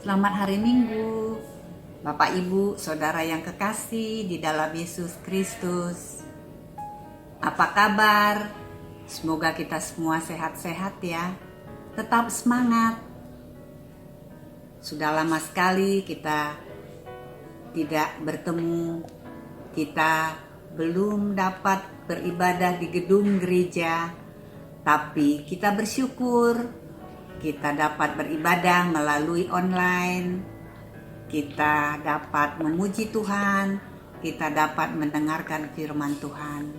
Selamat hari Minggu, Bapak Ibu, Saudara yang kekasih di dalam Yesus Kristus. Apa kabar? Semoga kita semua sehat-sehat ya. Tetap semangat. Sudah lama sekali kita tidak bertemu. Kita belum dapat beribadah di gedung gereja, tapi kita bersyukur kita dapat beribadah melalui online, kita dapat memuji Tuhan, kita dapat mendengarkan firman Tuhan.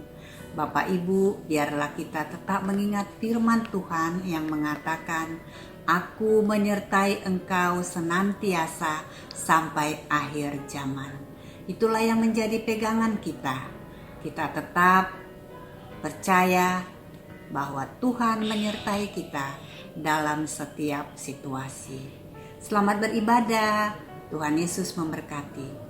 Bapak Ibu, biarlah kita tetap mengingat firman Tuhan yang mengatakan, Aku menyertai engkau senantiasa sampai akhir zaman. Itulah yang menjadi pegangan kita. Kita tetap percaya bahwa Tuhan menyertai kita dalam setiap situasi. Selamat beribadah. Tuhan Yesus memberkati.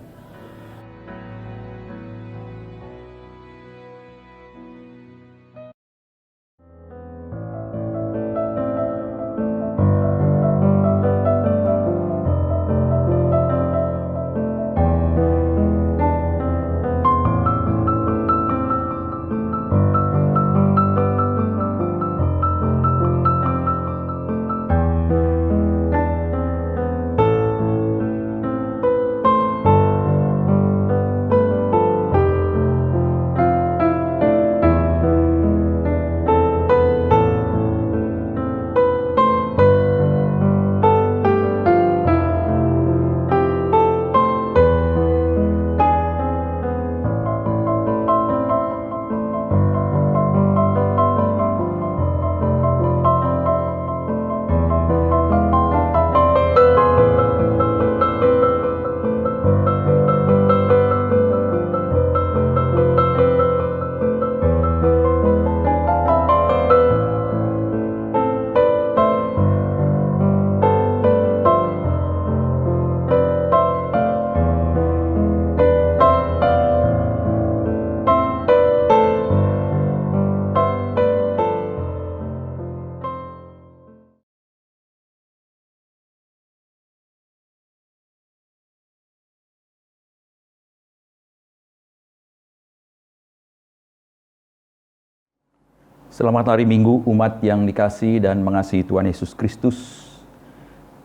Selamat hari Minggu umat yang dikasihi dan mengasihi Tuhan Yesus Kristus.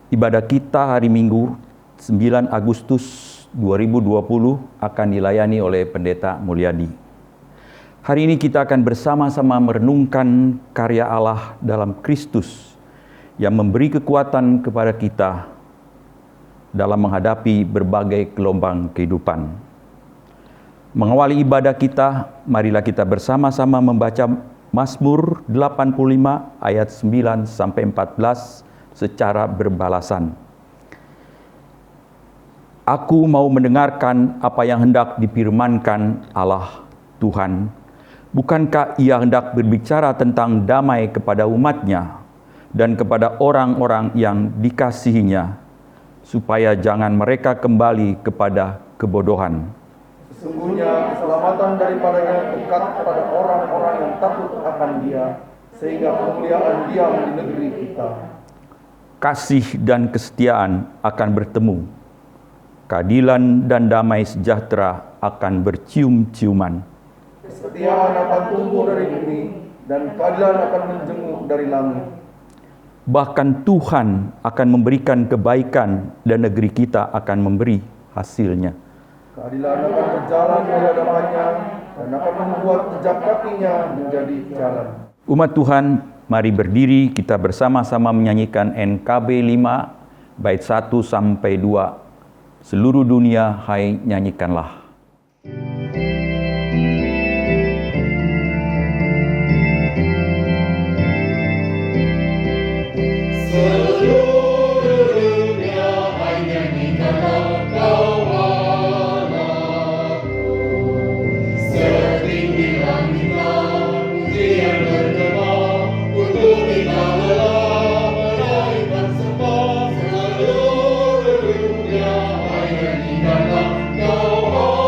Ibadah kita hari Minggu 9 Agustus 2020 akan dilayani oleh Pendeta Mulyadi. Hari ini kita akan bersama-sama merenungkan karya Allah dalam Kristus yang memberi kekuatan kepada kita dalam menghadapi berbagai gelombang kehidupan. Mengawali ibadah kita, marilah kita bersama-sama membaca Mazmur 85 ayat 9 sampai 14 secara berbalasan. Aku mau mendengarkan apa yang hendak difirmankan Allah Tuhan. Bukankah Ia hendak berbicara tentang damai kepada umat-Nya dan kepada orang-orang yang dikasihinya, supaya jangan mereka kembali kepada kebodohan. Sesungguhnya keselamatan daripadanya dekat pada orang-orang yang takut akan Dia, sehingga kemuliaan diam di negeri kita. Kasih dan kesetiaan akan bertemu. Keadilan dan damai sejahtera akan bercium-ciuman. Kesetiaan akan tumbuh dari bumi, dan keadilan akan menjenguk dari langit. Bahkan Tuhan akan memberikan kebaikan dan negeri kita akan memberi hasilnya. Keadilan akan berjalan di hadapannya, dan akan membuat jejak kakinya menjadi jalan. Umat Tuhan, mari berdiri kita bersama-sama menyanyikan NKB 5 bait 1 sampai 2. Seluruh dunia, hai nyanyikanlah. Go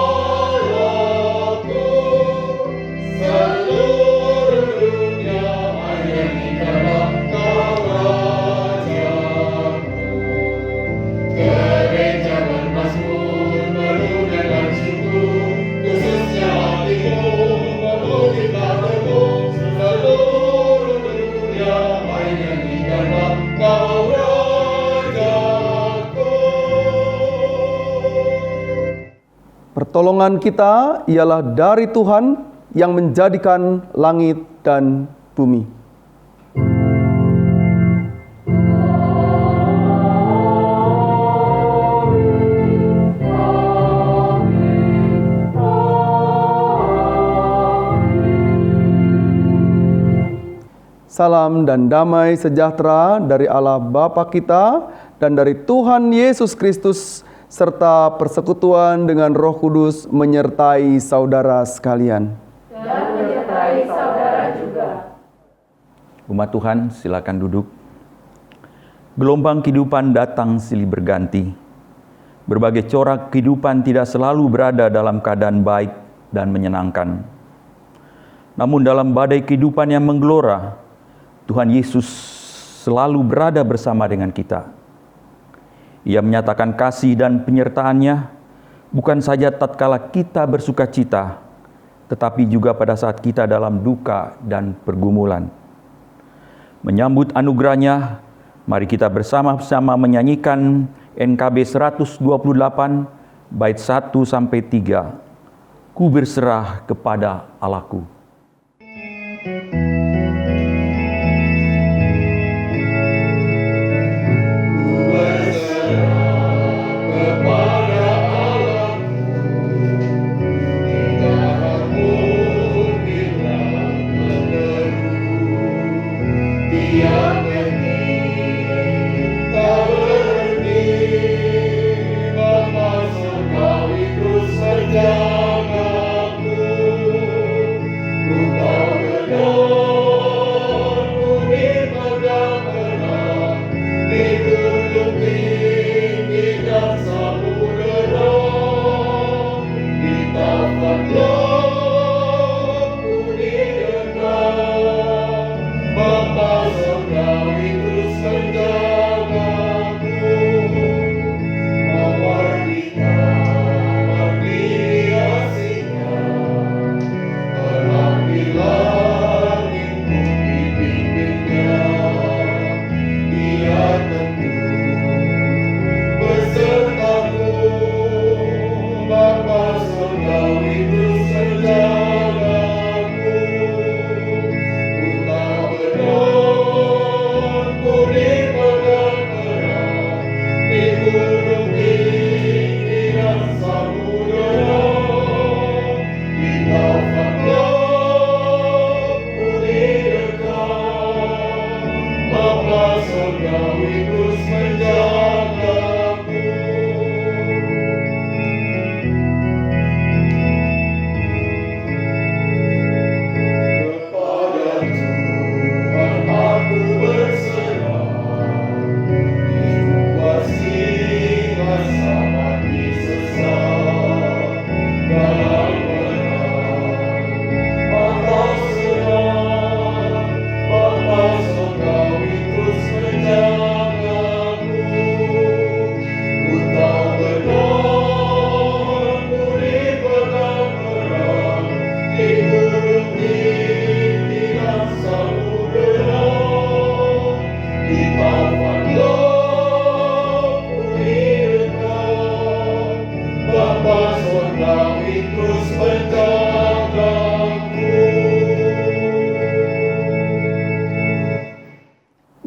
Pertolongan kita ialah dari Tuhan yang menjadikan langit dan bumi. Salam dan damai sejahtera dari Allah Bapa kita dan dari Tuhan Yesus Kristus serta persekutuan dengan Roh Kudus menyertai saudara sekalian. Dan menyertai saudara juga. Umat Tuhan, silakan duduk. Gelombang kehidupan datang silih berganti. Berbagai corak kehidupan tidak selalu berada dalam keadaan baik dan menyenangkan. Namun dalam badai kehidupan yang menggelora, Tuhan Yesus selalu berada bersama dengan kita. Ia menyatakan kasih dan penyertaan-Nya bukan saja tatkala kita bersuka cita, tetapi juga pada saat kita dalam duka dan pergumulan. Menyambut anugerah-Nya, mari kita bersama-sama menyanyikan NKB 128 bait 1-3. Ku berserah kepada Allahku.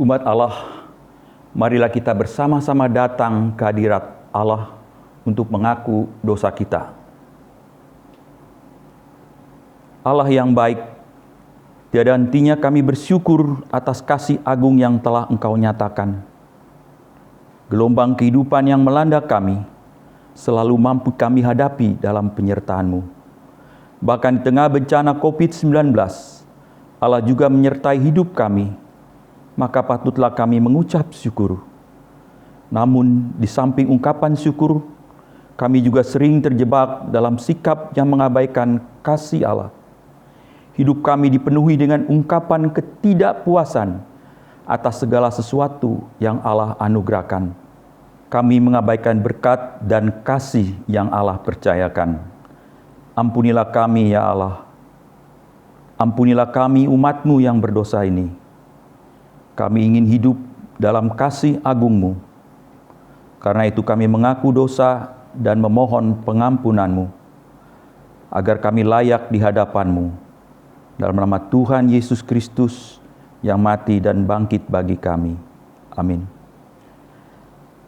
Umat Allah, marilah kita bersama-sama datang ke hadirat Allah untuk mengaku dosa kita. Allah yang baik, tiada hentinya kami bersyukur atas kasih agung yang telah Engkau nyatakan. Gelombang kehidupan yang melanda kami, selalu mampu kami hadapi dalam penyertaan-Mu. Bahkan di tengah bencana COVID-19, Allah juga menyertai hidup kami, maka patutlah kami mengucap syukur. Namun di samping ungkapan syukur, kami juga sering terjebak dalam sikap yang mengabaikan kasih Allah. Hidup kami dipenuhi dengan ungkapan ketidakpuasan atas segala sesuatu yang Allah anugerahkan. Kami mengabaikan berkat dan kasih yang Allah percayakan. Ampunilah kami ya Allah. Ampunilah kami umat-Mu yang berdosa ini. Kami ingin hidup dalam kasih agung-Mu. Karena itu kami mengaku dosa dan memohon pengampunan-Mu. agar kami layak di hadapan-Mu. Dalam nama Tuhan Yesus Kristus yang mati dan bangkit bagi kami. Amin.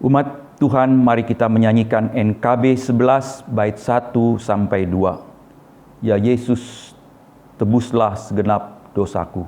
Umat Tuhan, mari kita menyanyikan NKB 11 bait 1 sampai 2. Ya Yesus, tebuslah segenap dosaku.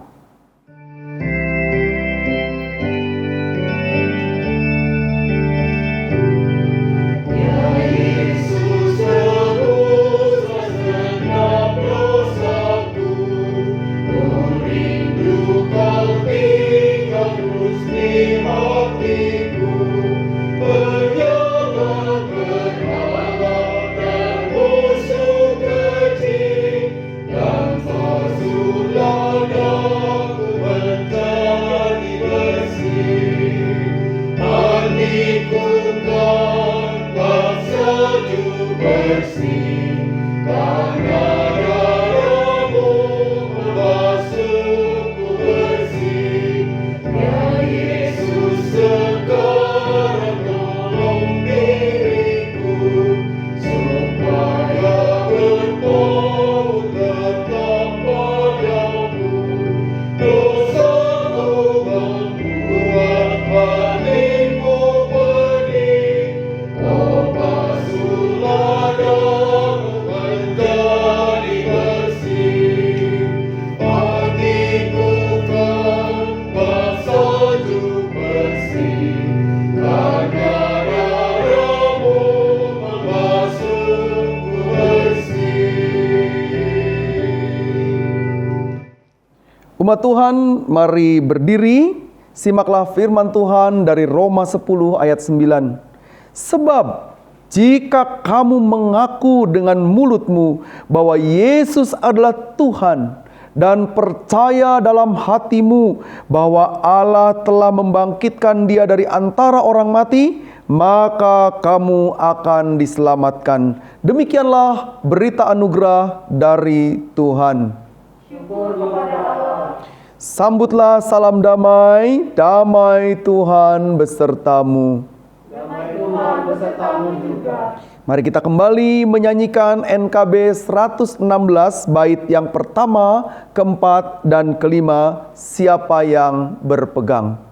Umat Tuhan, mari berdiri, simaklah firman Tuhan dari Roma 10 ayat 9. Sebab jika kamu mengaku dengan mulutmu bahwa Yesus adalah Tuhan dan percaya dalam hatimu bahwa Allah telah membangkitkan Dia dari antara orang mati, maka kamu akan diselamatkan. Demikianlah berita anugerah dari Tuhan. Sambutlah salam damai, damai Tuhan besertamu. Damai Tuhan besertamu juga. Mari kita kembali menyanyikan NKB 116 bait yang pertama, keempat, dan kelima, siapa yang berpegang.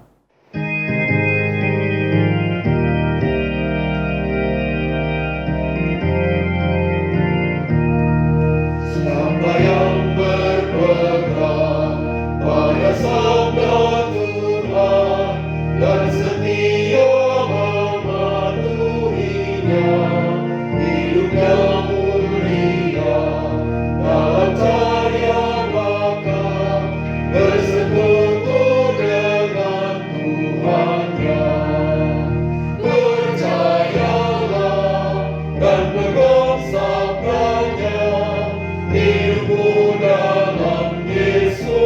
Siapa yang berpegang pada sabda Tuhan dan setia mematuhinya, hidupnya mulia dalam cahaya maka bersekutu dengan Tuhannya. Percayalah dan pegang sabdanya, hidupmu dalam Yesus.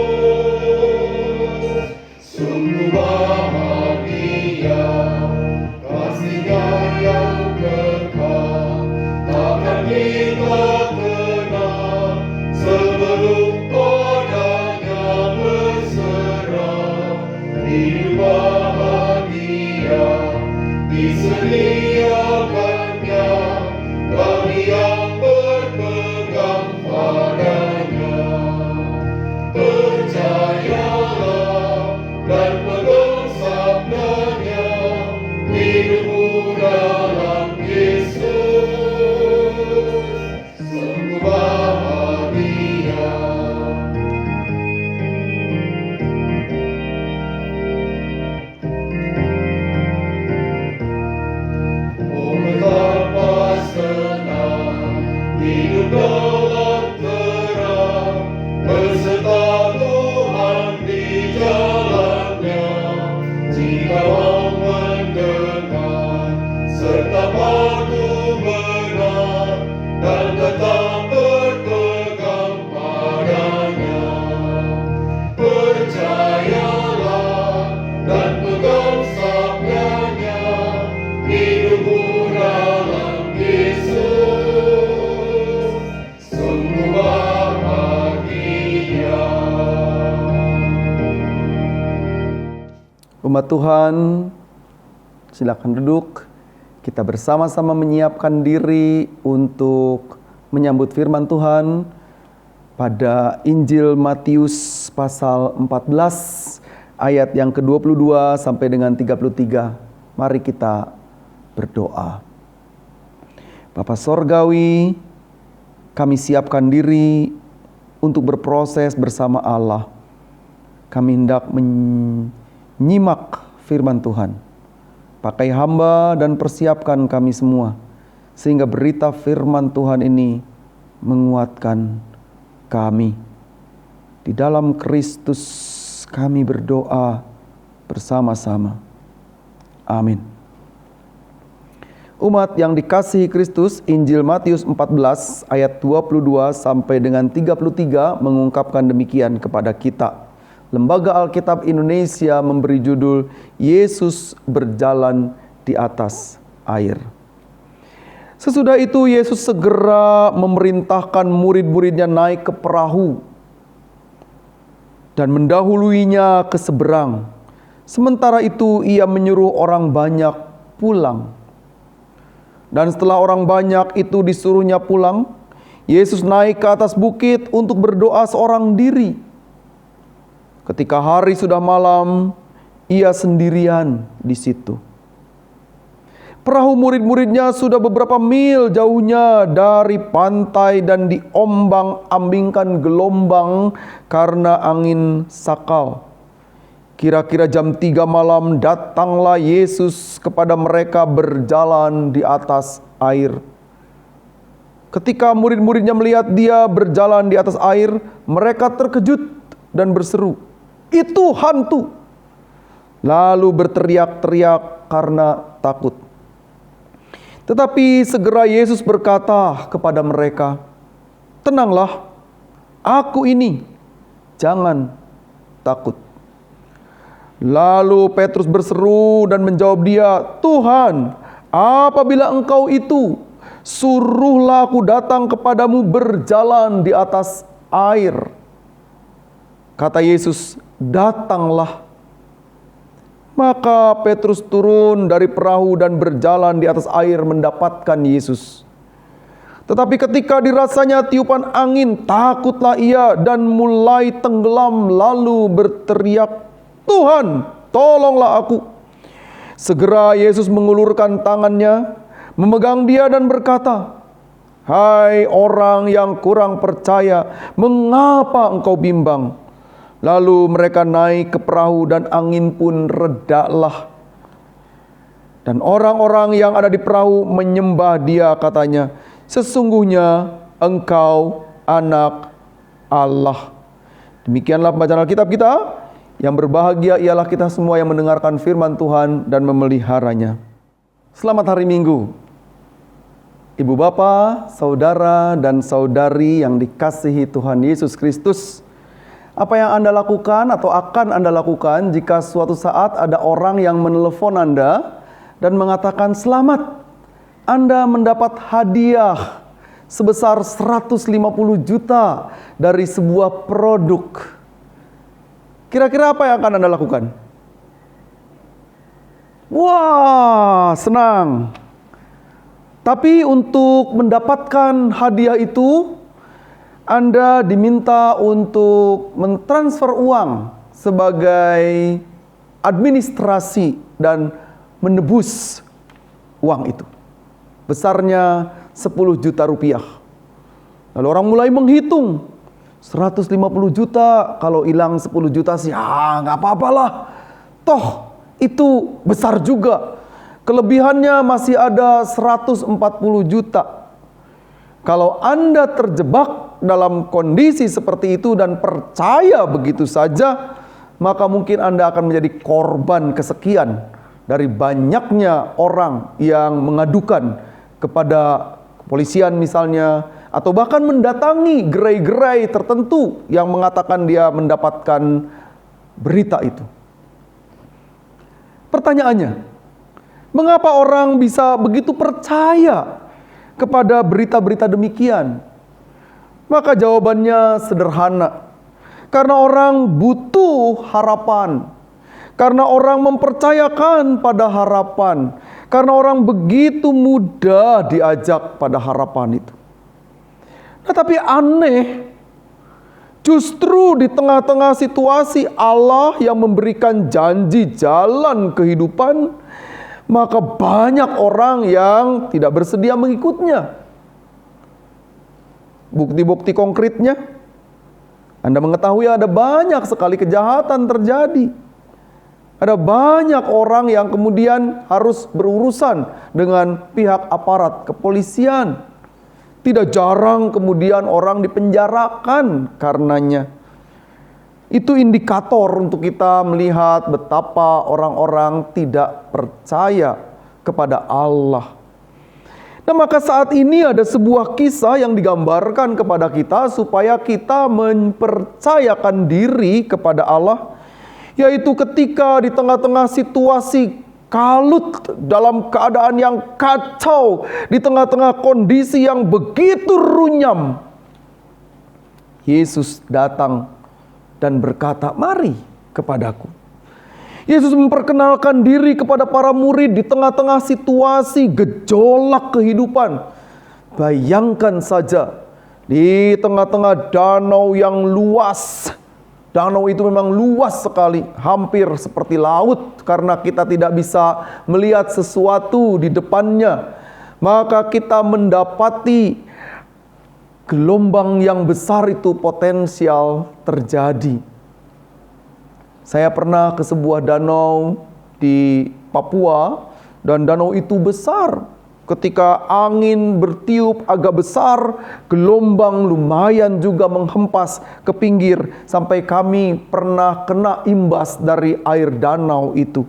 Sungguh bahagia kasihnya yang kekal, takkan kita kenal sebelum padanya berserah. Hidup bahagia disediakannya bagi yang berpegang padanya. Percayalah dan pegang sabdanya, hidupmu dalam Yesus. Sungguh bahagia. Oh betapa senang hidup dalam terang, beserta Tuhan di jalannya. Jika mau mendengar serta patuh benar dan tetap berpegang padanya. Percayalah dan pegang sabdanya, hidupmu dalam Yesus. Sungguh bahagia. Umat Tuhan, silakan duduk. Kita bersama-sama menyiapkan diri untuk menyambut firman Tuhan pada Injil Matius pasal 14 ayat yang ke-22 sampai dengan 33. Mari kita berdoa. Bapa Sorgawi, kami siapkan diri untuk berproses bersama Allah. Kami hendak menyimak firman Tuhan. Pakai hamba dan persiapkan kami semua, sehingga berita firman Tuhan ini menguatkan kami. Di dalam Kristus kami berdoa bersama-sama. Amin. Umat yang dikasihi Kristus, Injil Matius 14 ayat 22 sampai dengan 33 mengungkapkan demikian kepada kita. Lembaga Alkitab Indonesia memberi judul Yesus berjalan di atas air. Sesudah itu Yesus segera memerintahkan murid-muridnya naik ke perahu dan mendahuluinya ke seberang. Sementara itu ia menyuruh orang banyak pulang. Dan setelah orang banyak itu disuruhnya pulang, Yesus naik ke atas bukit untuk berdoa seorang diri. Ketika hari sudah malam, ia sendirian di situ. Perahu murid-muridnya sudah beberapa mil jauhnya dari pantai dan diombang-ambingkan gelombang karena angin sakal. Kira-kira jam 3 malam datanglah Yesus kepada mereka berjalan di atas air. Ketika murid-muridnya melihat dia berjalan di atas air, mereka terkejut dan berseru, "Itu hantu!" Lalu berteriak-teriak karena takut. Tetapi segera Yesus berkata kepada mereka, "Tenanglah, aku ini, jangan takut." Lalu Petrus berseru dan menjawab dia, "Tuhan, apabila Engkau itu, suruhlah aku datang kepadamu berjalan di atas air." Kata Yesus, "Datanglah." Maka Petrus turun dari perahu dan berjalan di atas air mendapatkan Yesus. Tetapi ketika dirasanya tiupan angin, takutlah ia dan mulai tenggelam lalu berteriak, "Tuhan, tolonglah aku." Segera Yesus mengulurkan tangannya, memegang dia dan berkata, "Hai orang yang kurang percaya, mengapa engkau bimbang?" Lalu mereka naik ke perahu dan angin pun redalah. Dan orang-orang yang ada di perahu menyembah dia, katanya, "Sesungguhnya engkau anak Allah." Demikianlah pembacaan Alkitab kita. Yang berbahagia ialah kita semua yang mendengarkan firman Tuhan dan memeliharanya. Selamat hari Minggu. Ibu bapa, saudara dan saudari yang dikasihi Tuhan Yesus Kristus. Apa yang Anda lakukan atau akan Anda lakukan jika suatu saat ada orang yang menelepon Anda dan mengatakan, "Selamat, Anda mendapat hadiah sebesar 150 juta dari sebuah produk." Kira-kira apa yang akan Anda lakukan? Wah, senang. Tapi untuk mendapatkan hadiah itu, Anda diminta untuk mentransfer uang sebagai administrasi dan menebus uang itu. Besarnya 10 juta rupiah. Lalu orang mulai menghitung. 150 juta, kalau hilang 10 juta sih, nggak apa-apalah. Toh itu besar juga. Kelebihannya masih ada 140 juta. Kalau Anda terjebak dalam kondisi seperti itu dan percaya begitu saja, maka mungkin Anda akan menjadi korban kesekian dari banyaknya orang yang mengadukan kepada kepolisian misalnya, atau bahkan mendatangi gerai-gerai tertentu yang mengatakan dia mendapatkan berita itu. Pertanyaannya, mengapa orang bisa begitu percaya kepada berita-berita demikian? Maka jawabannya sederhana. Karena orang butuh harapan. Karena orang mempercayakan pada harapan. Karena orang begitu mudah diajak pada harapan itu. Tapi aneh, justru di tengah-tengah situasi Allah yang memberikan janji jalan kehidupan, maka banyak orang yang tidak bersedia mengikutnya. Bukti-bukti konkretnya, Anda mengetahui ada banyak sekali kejahatan terjadi. Ada banyak orang yang kemudian harus berurusan dengan pihak aparat kepolisian. Tidak jarang kemudian orang dipenjarakan karenanya. Itu indikator untuk kita melihat betapa orang-orang tidak percaya kepada Allah. Nah, maka saat ini ada sebuah kisah yang digambarkan kepada kita supaya kita mempercayakan diri kepada Allah, yaitu ketika di tengah-tengah situasi kalut, dalam keadaan yang kacau, di tengah-tengah kondisi yang begitu runyam, Yesus datang dan berkata, "Mari kepadaku." Yesus memperkenalkan diri kepada para murid di tengah-tengah situasi gejolak kehidupan. Bayangkan saja, di tengah-tengah danau yang luas. Danau itu memang luas sekali, hampir seperti laut, karena kita tidak bisa melihat sesuatu di depannya. Maka kita mendapati gelombang yang besar itu potensial terjadi. Saya pernah ke sebuah danau di Papua, dan danau itu besar. Ketika angin bertiup agak besar, gelombang lumayan juga menghempas ke pinggir, sampai kami pernah kena imbas dari air danau itu.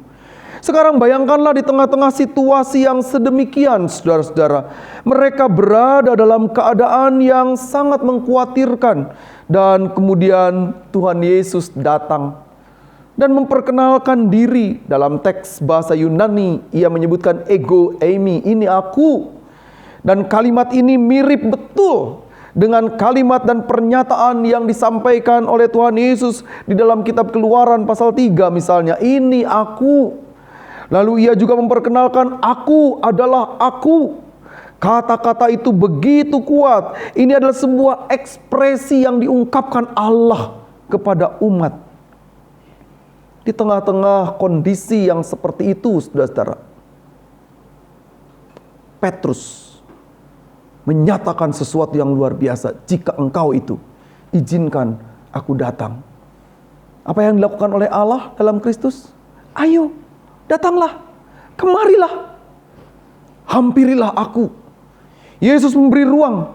Sekarang bayangkanlah di tengah-tengah situasi yang sedemikian, saudara-saudara, mereka berada dalam keadaan yang sangat mengkhawatirkan, dan kemudian Tuhan Yesus datang dan memperkenalkan diri. Dalam teks bahasa Yunani, ia menyebutkan ego eimi, ini aku. Dan kalimat ini mirip betul dengan kalimat dan pernyataan yang disampaikan oleh Tuhan Yesus di dalam kitab Keluaran pasal 3 misalnya, ini aku. Lalu ia juga memperkenalkan, aku adalah aku. Kata-kata itu begitu kuat. Ini adalah sebuah ekspresi yang diungkapkan Allah kepada umat. Di tengah-tengah kondisi yang seperti itu, saudara-saudara, Petrus menyatakan sesuatu yang luar biasa. Jika engkau itu, izinkan aku datang. Apa yang dilakukan oleh Allah dalam Kristus? Ayo, datanglah, kemarilah, hampirilah aku. Yesus memberi ruang.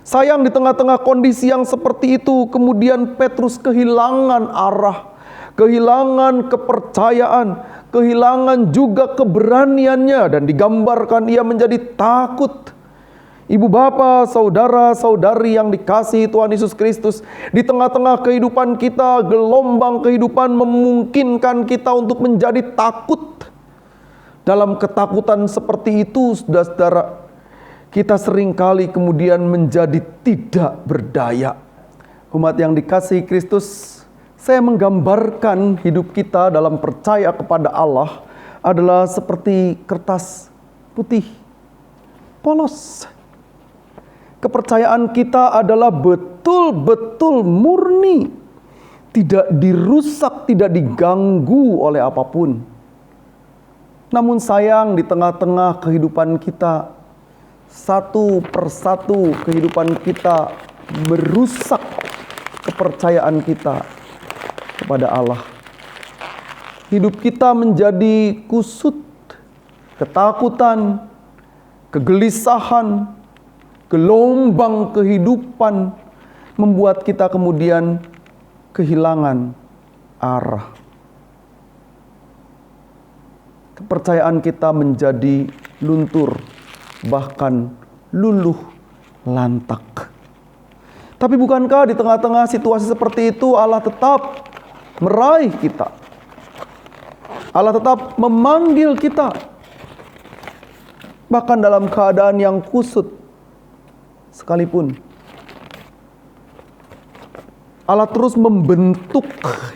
Sayang di tengah-tengah kondisi yang seperti itu, kemudian Petrus kehilangan arah, kehilangan kepercayaan, kehilangan juga keberaniannya, dan digambarkan ia menjadi takut. Ibu bapa, saudara-saudari yang dikasihi Tuhan Yesus Kristus, di tengah-tengah kehidupan kita, gelombang kehidupan memungkinkan kita untuk menjadi takut. Dalam ketakutan seperti itu, saudara-saudara, kita seringkali kemudian menjadi tidak berdaya. Umat yang dikasihi Kristus, saya menggambarkan hidup kita dalam percaya kepada Allah adalah seperti kertas putih polos. Kepercayaan kita adalah betul-betul murni, tidak dirusak, tidak diganggu oleh apapun. Namun sayang di tengah-tengah kehidupan kita, satu persatu kehidupan kita merusak kepercayaan kita kepada Allah. Hidup kita menjadi kusut, ketakutan, kegelisahan, gelombang kehidupan membuat kita kemudian kehilangan arah. Kepercayaan kita menjadi luntur, bahkan luluh lantak. Tapi bukankah di tengah-tengah situasi seperti itu Allah tetap meraih kita? Allah tetap memanggil kita. Bahkan dalam keadaan yang kusut sekalipun. Allah terus membentuk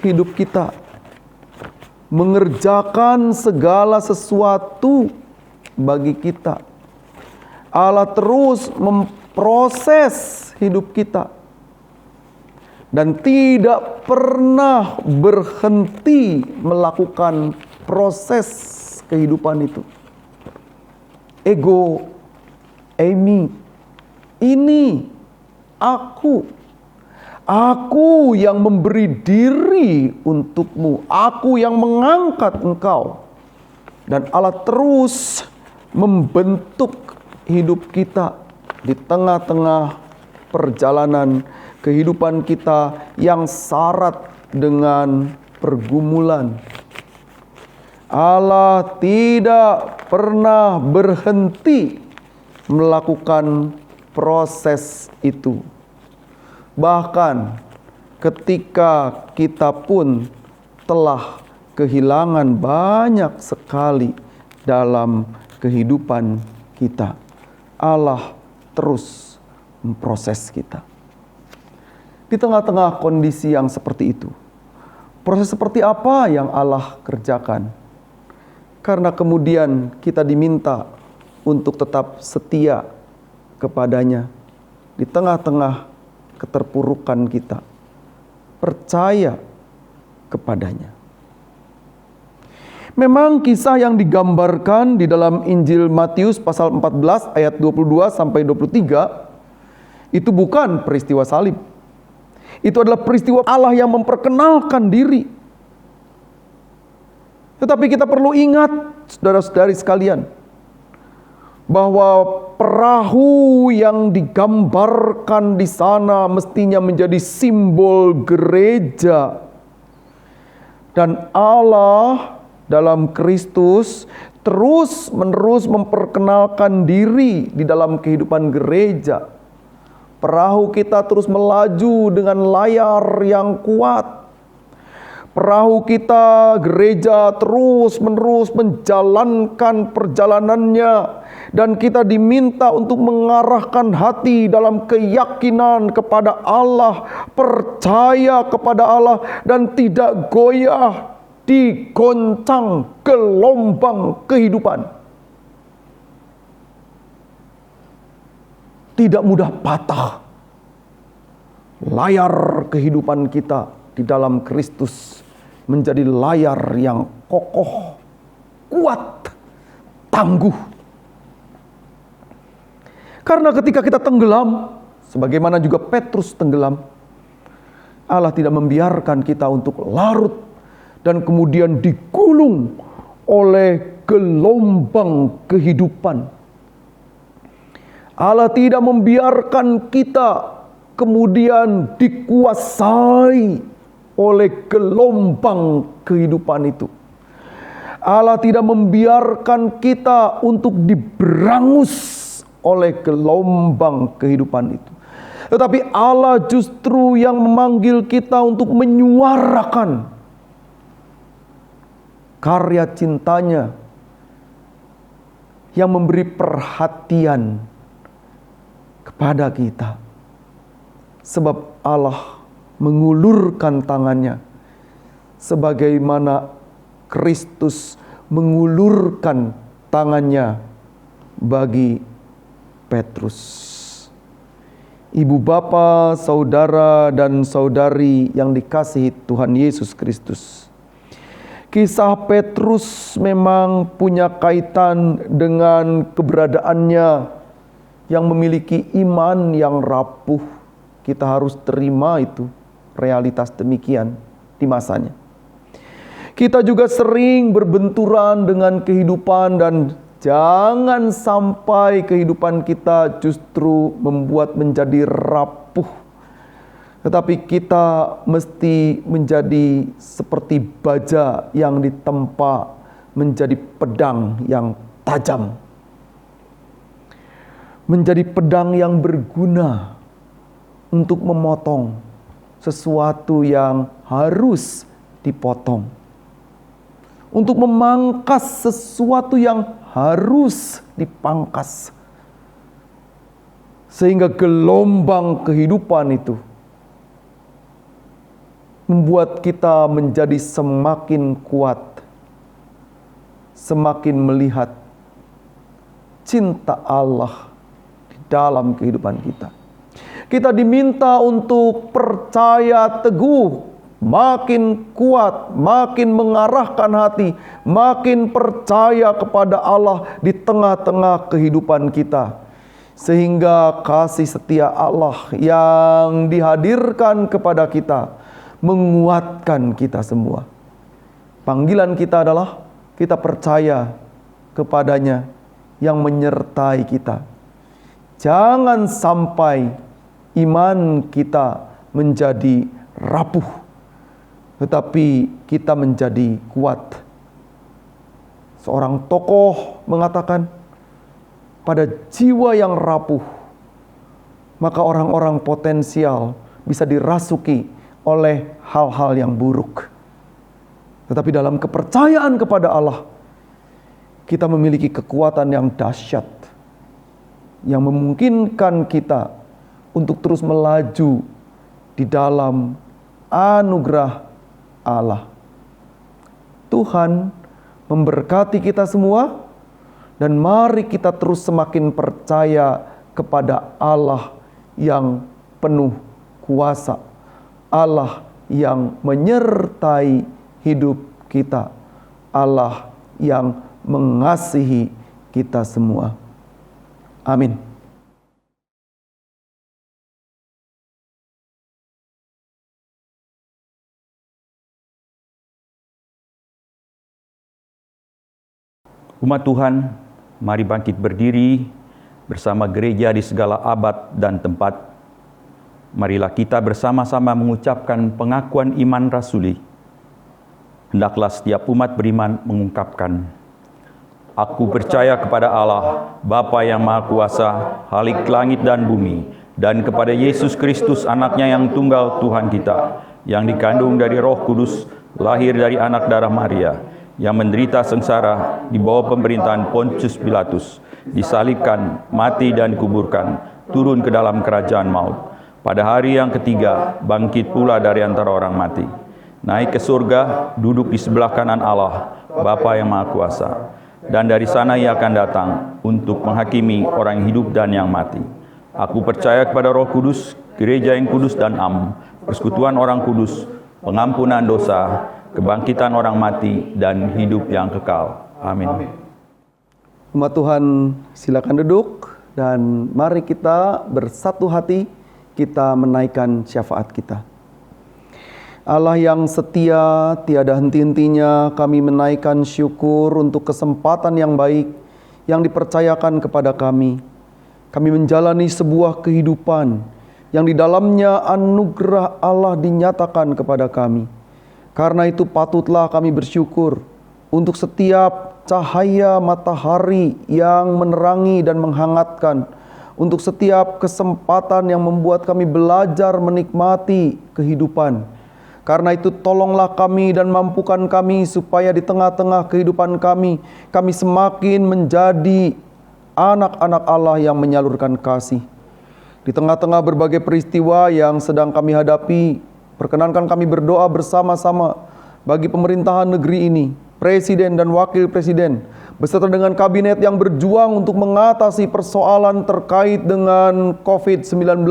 hidup kita, mengerjakan segala sesuatu bagi kita. Allah terus memproses hidup kita. Dan tidak pernah berhenti melakukan proses kehidupan itu. Ego, Emi, ini aku. Aku yang memberi diri untukmu. Aku yang mengangkat engkau. Dan Allah terus membentuk hidup kita di tengah-tengah perjalanan kehidupan kita yang syarat dengan pergumulan. Allah tidak pernah berhenti melakukan proses itu. Bahkan ketika kita pun telah kehilangan banyak sekali dalam kehidupan kita, Allah terus memproses kita. Di tengah-tengah kondisi yang seperti itu, proses seperti apa yang Allah kerjakan? Karena kemudian kita diminta untuk tetap setia kepadanya di tengah-tengah keterpurukan kita, percaya kepadanya. Memang kisah yang digambarkan di dalam Injil Matius pasal 14 ayat 22 sampai 23 itu bukan peristiwa salib. Itu adalah peristiwa Allah yang memperkenalkan diri. Tetapi kita perlu ingat, saudara-saudari sekalian, bahwa perahu yang digambarkan di sana mestinya menjadi simbol gereja. Dan Allah dalam Kristus terus-menerus memperkenalkan diri di dalam kehidupan gereja. Perahu kita terus melaju dengan layar yang kuat. Perahu kita, gereja, terus-menerus menjalankan perjalanannya. Dan kita diminta untuk mengarahkan hati dalam keyakinan kepada Allah, percaya kepada Allah, dan tidak goyah digoncang gelombang kehidupan. Tidak mudah patah layar kehidupan kita di dalam Kristus menjadi layar yang kokoh, kuat, tangguh. Karena ketika kita tenggelam, sebagaimana juga Petrus tenggelam, Allah tidak membiarkan kita untuk larut dan kemudian digulung oleh gelombang kehidupan. Allah tidak membiarkan kita kemudian dikuasai oleh gelombang kehidupan itu. Allah tidak membiarkan kita untuk diberangus oleh gelombang kehidupan itu. Tetapi Allah justru yang memanggil kita untuk menyuarakan karya cintanya, yang memberi perhatian kepada kita. Sebab Allah mengulurkan tangannya sebagaimana Kristus mengulurkan tangannya bagi Petrus. Ibu bapa, saudara dan saudari yang dikasihi Tuhan Yesus Kristus, kisah Petrus memang punya kaitan dengan keberadaannya yang memiliki iman yang rapuh. Kita harus terima itu, realitas demikian di masanya. Kita juga sering berbenturan dengan kehidupan, dan jangan sampai kehidupan kita justru membuat menjadi rapuh. Tetapi kita mesti menjadi seperti baja yang ditempa menjadi pedang yang tajam. Menjadi pedang yang berguna untuk memotong sesuatu yang harus dipotong. Untuk memangkas sesuatu yang harus dipangkas. Sehingga gelombang kehidupan itu membuat kita menjadi semakin kuat, semakin melihat cinta Allah di dalam kehidupan kita. Kita diminta untuk percaya teguh, makin kuat, makin mengarahkan hati, makin percaya kepada Allah di tengah-tengah kehidupan kita. Sehingga kasih setia Allah yang dihadirkan kepada kita menguatkan kita semua. Panggilan kita adalah kita percaya kepadanya yang menyertai kita. Jangan sampai iman kita menjadi rapuh, tetapi kita menjadi kuat. Seorang tokoh mengatakan, pada jiwa yang rapuh, maka orang-orang potensial bisa dirasuki oleh hal-hal yang buruk. Tetapi dalam kepercayaan kepada Allah, kita memiliki kekuatan yang dahsyat, yang memungkinkan kita untuk terus melaju di dalam anugerah Allah. Tuhan memberkati kita semua, dan mari kita terus semakin percaya kepada Allah yang penuh kuasa, Allah yang menyertai hidup kita, Allah yang mengasihi kita semua. Amin. Umat Tuhan, mari bangkit berdiri bersama gereja di segala abad dan tempat. Marilah kita bersama-sama mengucapkan pengakuan iman rasuli. Hendaklah setiap umat beriman mengungkapkan, aku percaya kepada Allah, Bapa yang Maha Kuasa, Khalik langit dan bumi, dan kepada Yesus Kristus anaknya yang tunggal Tuhan kita, yang dikandung dari Roh Kudus, lahir dari anak darah Maria, yang menderita sengsara di bawah pemerintahan Pontius Pilatus, disalibkan, mati dan dikuburkan, turun ke dalam kerajaan maut. Pada hari yang ketiga, bangkit pula dari antara orang mati. Naik ke surga, duduk di sebelah kanan Allah, Bapa yang Maha Kuasa. Dan dari sana Ia akan datang untuk menghakimi orang yang hidup dan yang mati. Aku percaya kepada Roh Kudus, gereja yang kudus dan am, persekutuan orang kudus, pengampunan dosa, kebangkitan orang mati, dan hidup yang kekal. Amin. Umat Tuhan, silakan duduk dan mari kita bersatu hati, kita menaikkan syafaat kita. Allah yang setia, tiada henti-hentinya, kami menaikkan syukur untuk kesempatan yang baik yang dipercayakan kepada kami. Kami menjalani sebuah kehidupan yang di dalamnya anugerah Allah dinyatakan kepada kami. Karena itu patutlah kami bersyukur untuk setiap cahaya matahari yang menerangi dan menghangatkan, untuk setiap kesempatan yang membuat kami belajar menikmati kehidupan. Karena itu tolonglah kami dan mampukan kami supaya di tengah-tengah kehidupan kami semakin menjadi anak-anak Allah yang menyalurkan kasih. Di tengah-tengah berbagai peristiwa yang sedang kami hadapi, perkenankan kami berdoa bersama-sama bagi pemerintahan negeri ini, presiden dan wakil presiden, beserta dengan kabinet yang berjuang untuk mengatasi persoalan terkait dengan COVID-19.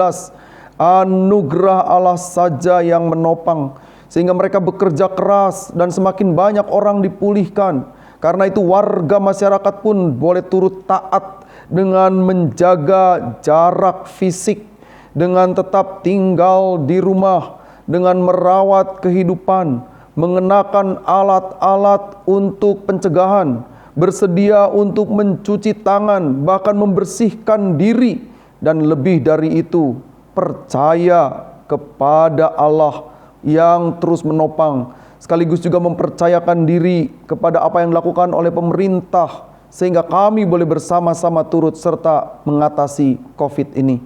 Anugerah Allah saja yang menopang, sehingga mereka bekerja keras dan semakin banyak orang dipulihkan. Karena itu warga masyarakat pun boleh turut taat dengan menjaga jarak fisik, dengan tetap tinggal di rumah, dengan merawat kehidupan, mengenakan alat-alat untuk pencegahan, bersedia untuk mencuci tangan, bahkan membersihkan diri, dan lebih dari itu, percaya kepada Allah yang terus menopang, sekaligus juga mempercayakan diri kepada apa yang dilakukan oleh pemerintah, sehingga kami boleh bersama-sama turut serta mengatasi COVID ini.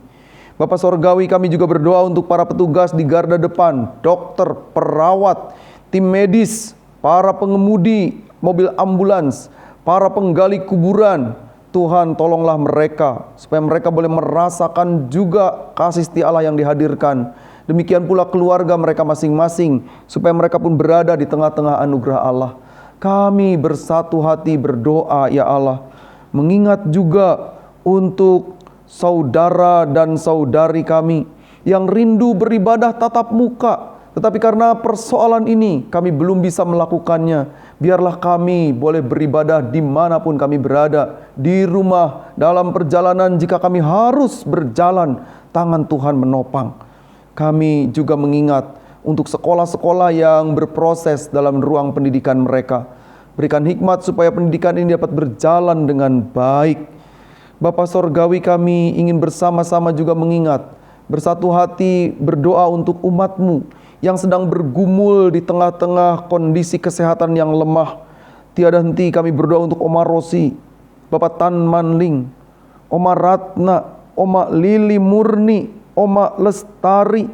Bapak Sorgawi, kami juga berdoa untuk para petugas di garda depan, dokter, perawat, tim medis, para pengemudi mobil ambulans, para penggali kuburan. Tuhan, tolonglah mereka supaya mereka boleh merasakan juga kasih setia Allah yang dihadirkan. Demikian pula keluarga mereka masing-masing, supaya mereka pun berada di tengah-tengah anugerah Allah. Kami bersatu hati berdoa, ya Allah, mengingat juga untuk saudara dan saudari kami yang rindu beribadah tatap muka, tetapi karena persoalan ini kami belum bisa melakukannya. Biarlah kami boleh beribadah dimanapun kami berada, di rumah, dalam perjalanan jika kami harus berjalan, tangan Tuhan menopang. Kami juga mengingat untuk sekolah-sekolah yang berproses dalam ruang pendidikan mereka. Berikan hikmat supaya pendidikan ini dapat berjalan dengan baik. Bapa Sorgawi, kami ingin bersama-sama juga mengingat, bersatu hati berdoa untuk umat-Mu yang sedang bergumul di tengah-tengah kondisi kesehatan yang lemah. Tiada henti kami berdoa untuk Oma Rosi, Bapak Tan Manling, Oma Ratna, Oma Lili Murni, Oma Lestari.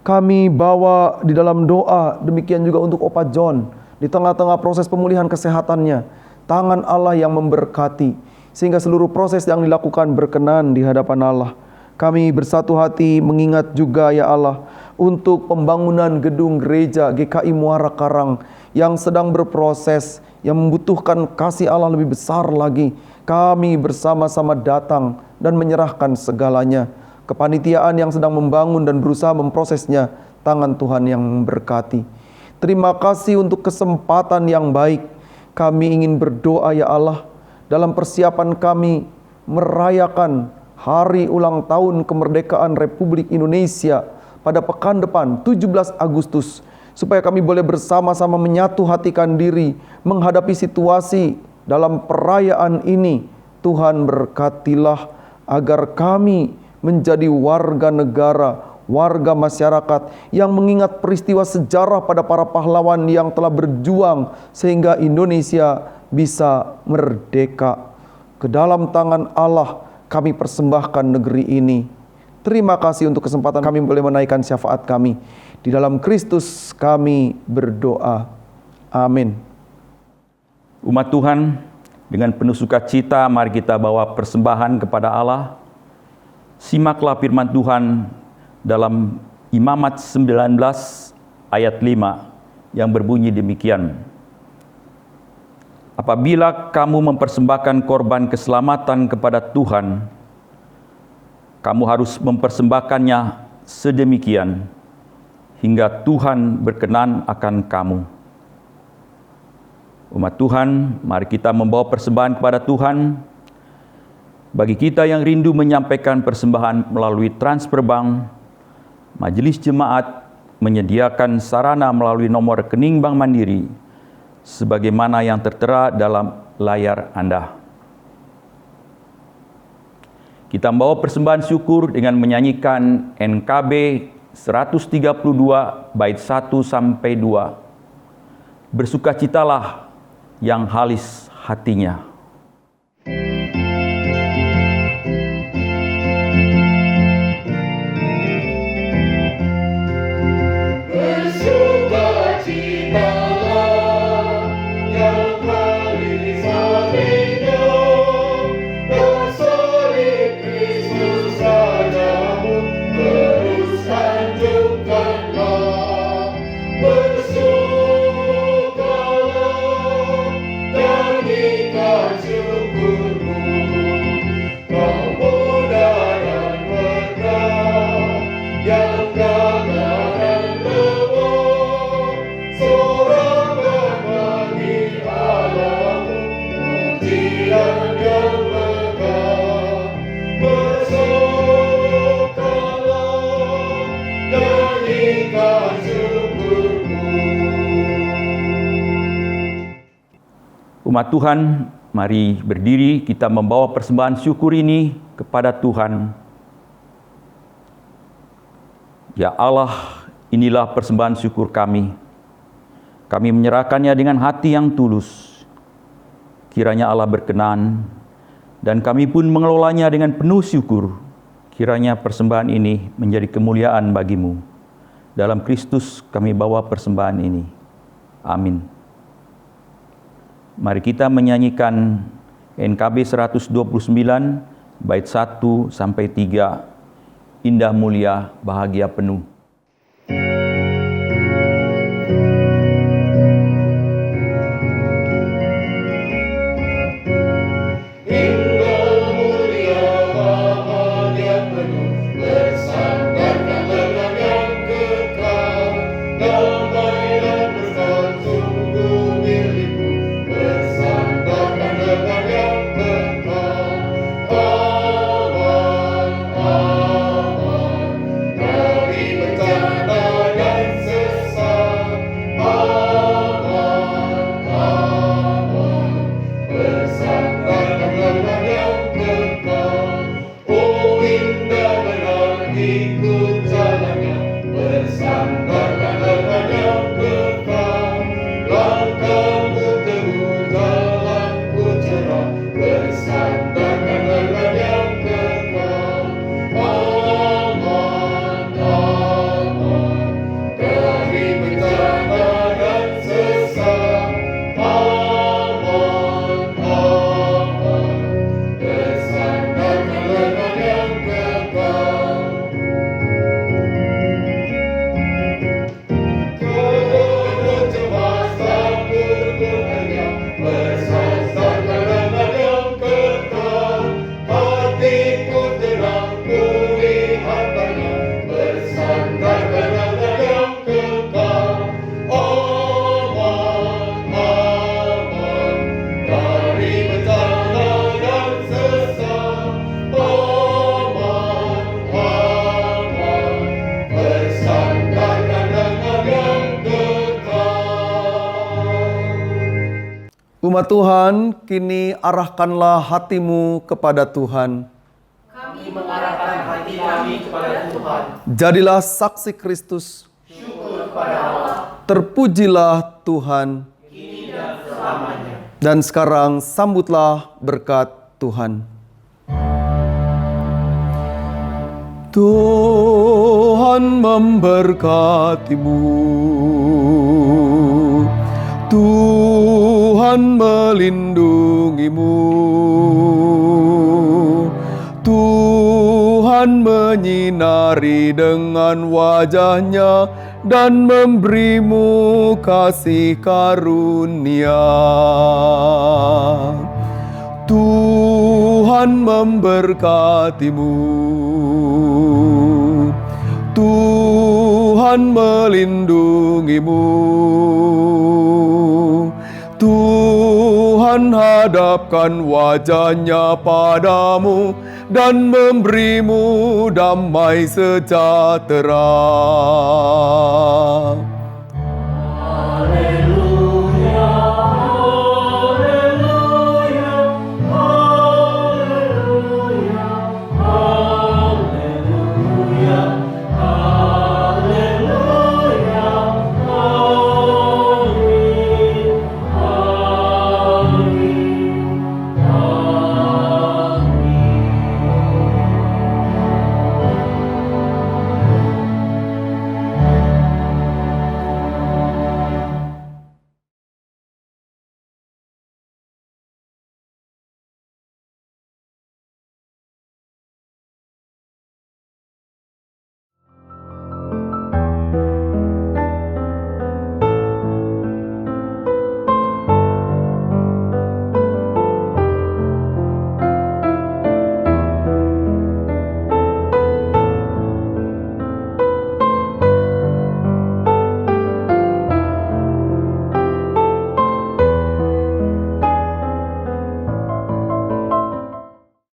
Kami bawa di dalam doa, demikian juga untuk Opa John. Di tengah-tengah proses pemulihan kesehatannya, tangan Allah yang memberkati, sehingga seluruh proses yang dilakukan berkenan di hadapan Allah. Kami bersatu hati mengingat juga ya Allah untuk pembangunan gedung gereja GKI Muara Karang yang sedang berproses, yang membutuhkan kasih Allah lebih besar lagi. Kami bersama-sama datang dan menyerahkan segalanya. Kepanitiaan yang sedang membangun dan berusaha memprosesnya, tangan Tuhan yang memberkati. Terima kasih untuk kesempatan yang baik. Kami ingin berdoa ya Allah dalam persiapan kami merayakan hari ulang tahun kemerdekaan Republik Indonesia pada pekan depan 17 Agustus, supaya kami boleh bersama-sama menyatu hatikan diri menghadapi situasi dalam perayaan ini. Tuhan berkatilah agar kami menjadi warga negara, warga masyarakat yang mengingat peristiwa sejarah pada para pahlawan yang telah berjuang sehingga Indonesia bisa merdeka. Ke dalam tangan Allah kami persembahkan negeri ini. Terima kasih untuk kesempatan kami boleh menaikkan syafaat kami. Di dalam Kristus kami berdoa. Amin. Umat Tuhan, dengan penuh sukacita mari kita bawa persembahan kepada Allah. Simaklah firman Tuhan dalam Imamat 19 ayat 5 yang berbunyi demikian. Apabila kamu mempersembahkan korban keselamatan kepada Tuhan, kamu harus mempersembahkannya sedemikian hingga Tuhan berkenan akan kamu. Umat Tuhan, mari kita membawa persembahan kepada Tuhan. Bagi kita yang rindu menyampaikan persembahan melalui transfer bank, Majelis Jemaat menyediakan sarana melalui nomor rekening Bank Mandiri sebagaimana yang tertera dalam layar Anda. Kita membawa persembahan syukur dengan menyanyikan NKB 132 bait 1 sampai 2. Bersukacitalah yang halis hatinya. Umat Tuhan, mari berdiri kita membawa persembahan syukur ini kepada Tuhan. Ya Allah, inilah persembahan syukur kami. Kami menyerahkannya dengan hati yang tulus. Kiranya Allah berkenan dan kami pun mengelolanya dengan penuh syukur. Kiranya persembahan ini menjadi kemuliaan bagimu. Dalam Kristus kami bawa persembahan ini. Amin. Mari kita menyanyikan NKB 129 bait 1 sampai 3. Indah mulia bahagia penuh. Indah mulia bahagia penuh, bersandarkanlah Umat Tuhan, kini arahkanlah hatimu kepada Tuhan. Kami mengarahkan hati kami kepada Tuhan. Jadilah saksi Kristus. Syukur kepada Allah. Terpujilah Tuhan. Kini dan selamanya. Dan sekarang sambutlah berkat Tuhan. Tuhan memberkatimu. Tuhan melindungimu. Tuhan menyinari dengan wajah-Nya dan memberimu kasih karunia. Tuhan memberkatimu. Tuhan melindungimu. Tuhan hadapkan wajah-Nya padamu dan memberimu damai sejahtera.